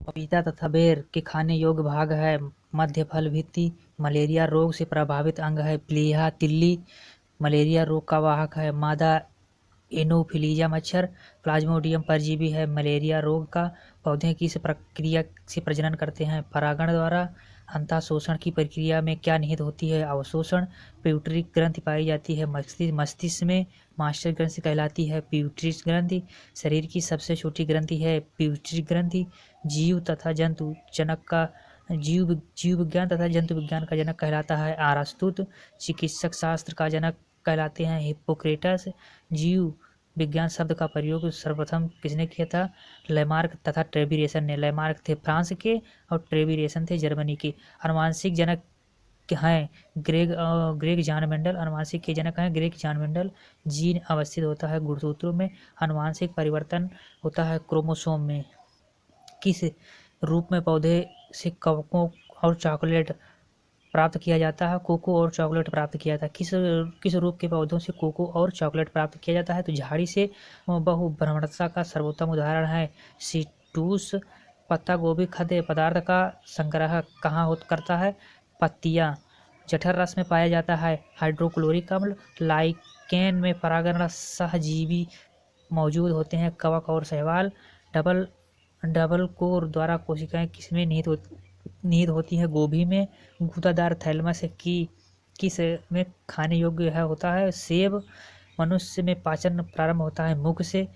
पपीता तथा बेर के खाने योग्य भाग है। मध्य फल भित्ति मलेरिया रोग से प्रभावित अंग है। प्लीहा तिल्ली मलेरिया रोग का वाहक है। मादा एनोफिलीजा मच्छर प्लाज्मोडियम परजीवी है मलेरिया रोग का। पौधे किस प्रक्रिया से प्रजनन करते हैं? परागण द्वारा। अंतःशोषण की प्रक्रिया में क्या निहित होती है? अवशोषण। प्यूटरी ग्रंथि पाई जाती है मस्तिष्क में, मास्टर ग्रंथि कहलाती है प्यूटरी ग्रंथि। शरीर की सबसे छोटी ग्रंथि है प्यूटरी ग्रंथि। जीव तथा जंतु जनक का जीव विज्ञान तथा जंतु विज्ञान का जनक कहलाता है अरस्तु। चिकित्सक शास्त्र का जनक कहलाते हैं हिप्पोक्रेटस। जीव विज्ञान शब्द का प्रयोग सर्वप्रथम किसने किया था? लेमार्क तथा ट्रेविरेसन ने। लेमार्क थे फ्रांस के और ट्रेविरेसन थे जर्मनी के। अनुवांशिक जनक हैं ग्रेग जॉन मेंडल। अनुवांशिक के जनक हैं ग्रेग जॉन मेंडल। जीन अवस्थित होता है गुणसूत्रों में। अनुवांशिक परिवर्तन होता है क्रोमोसोम में। किस रूप में पौधे से कोको और चॉकलेट प्राप्त किया जाता है? कोको और चॉकलेट प्राप्त किया जाता है। किस रूप के पौधों से कोको और चॉकलेट प्राप्त किया जाता है? तो झाड़ी से। बहुभ्रमणता का सर्वोत्तम उदाहरण है सीटूस। पत्ता गोभी खाद्य पदार्थ का संग्रह कहाँ करता है? पत्तियां। जठर रस में पाया जाता है हाइड्रोक्लोरिक अम्ल। लाइकेन में परागण सहजीवी मौजूद होते हैं कवक और शैवाल। डबल कोर द्वारा कोशिकाएं किसमें निहित होती है? गोभी में। गूदादार थैलमस की किस में खाने योग्य है होता है? सेब। मनुष्य में पाचन प्रारंभ होता है मुख से।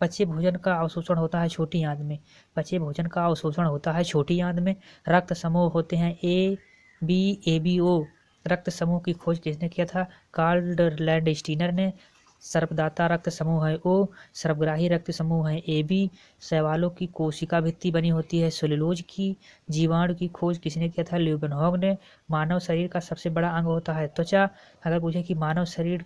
पचे भोजन का अवशोषण होता है छोटी आंत में। पचे भोजन का अवशोषण होता है छोटी आंत में। रक्त समूह होते हैं ABO। रक्त समूह की खोज किसने किया था? कार्ल लैंडस्टीनर ने। सर्पदाता रक्त समूह है O। सर्पग्राही रक्त समूह है AB। शैवालों की कोशिका भित्ति बनी होती है सेलुलोज की। जीवाणु की खोज किसने किया था? ल्यूवेनहॉग ने। मानव शरीर का सबसे बड़ा अंग होता है त्वचा। अगर पूछे कि मानव शरीर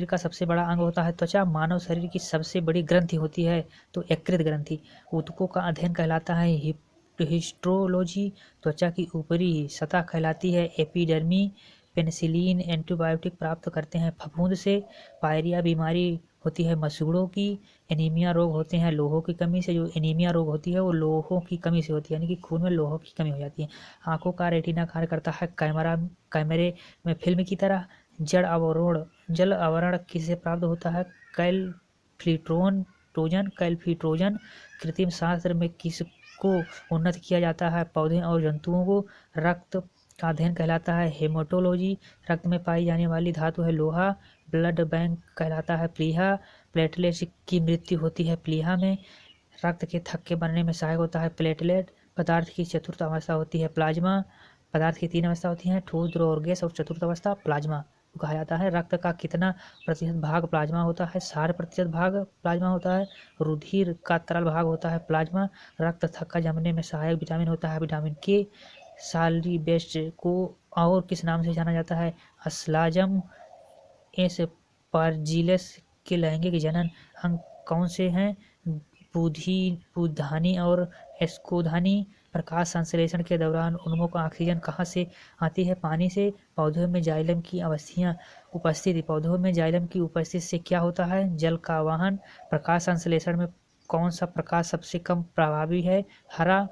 का सबसे बड़ा अंग होता है त्वचा। मानव शरीर की सबसे बड़ी ग्रंथि होती है तो यकृत ग्रंथि। ऊतकों का अध्ययन कहलाता है हिस्टोलॉजी। त्वचा की ऊपरी सतह कहलाती है एपिडर्मी। पेनिसिलिन एंटीबायोटिक प्राप्त करते हैं फफूंद से। पायरिया बीमारी होती है मसूड़ों की। एनीमिया रोग होते हैं लोहों की कमी से। जो एनीमिया रोग होती है वो लोहों की कमी से होती है, यानी कि खून में लोहों की कमी हो जाती है। आंखों का रेटिना कार्य करता है कैमरे में फिल्म की तरह। जल आवरण किससे प्राप्त होता है? कैल्फिट्रोजन। कृत्रिम शास्त्र में किसको उन्नत किया जाता है? पौधे और जंतुओं को। रक्त का अध्ययन कहलाता है हेमाटोलॉजी। रक्त में पाई जाने वाली धातु है लोहा। ब्लड बैंक कहलाता है प्लीहा। प्लेटलेट्स की मृत्यु होती है प्लीहा में। रक्त के थक्के बनने में सहायक होता है प्लेटलेट। पदार्थ की चतुर्थ अवस्था होती है प्लाज्मा। पदार्थ की 3 अवस्था होती हैं ठोस, द्रव और गैस, और चतुर्थ अवस्था प्लाज्मा कहा जाता है। रक्त का कितना प्रतिशत भाग प्लाज्मा होता है? 60% भाग प्लाज्मा होता है। रुधिर का तरल भाग होता है प्लाज्मा। रक्त थक्का जमने में सहायक विटामिन होता है विटामिन के। सालिबेस्ट को और किस नाम से जाना जाता है? अस्लाजम एस्परजिलस के लैंगिक जनन अंग कौन से हैं? बुधानी और एस्कोधानी। प्रकाश संश्लेषण के दौरान उन्मुख ऑक्सीजन कहाँ से आती है? पानी से। पौधों में जाइलम की उपस्थिति। पौधों में जाइलम की उपस्थिति से क्या होता है? जल का वाहन। प्रकाश संश्लेषण में कौन सा प्रकाश सबसे कम प्रभावी है? हरा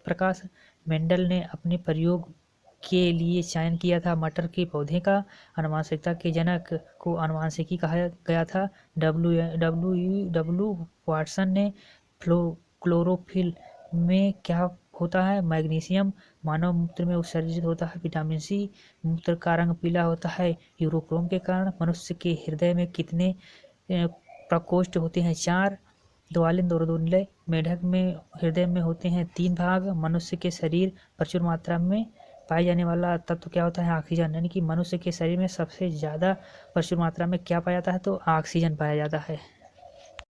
प्रकाश। मेंडल ने अपने प्रयोग के लिए चयन किया था मटर के पौधे का। आनुवंशिकता के जनक को आनुवंशिकी कहा गया था डब्ल्यू वाटसन ने। क्लोरोफिल में क्या होता है? मैग्नीशियम। मानव मूत्र में उत्सर्जित होता है विटामिन सी। मूत्र का रंग पीला होता है यूरोक्रोम के कारण। मनुष्य के हृदय में कितने प्रकोष्ठ होते हैं? 4। द्वालिन और दुर्निलय। मेढक में हृदय में होते हैं 3 भाग। मनुष्य के शरीर प्रचुर मात्रा में पाए जाने वाला तत्व क्या होता है? ऑक्सीजन। यानी कि मनुष्य के शरीर में सबसे ज़्यादा प्रचुर मात्रा में क्या पाया जाता है? तो ऑक्सीजन पाया जाता है।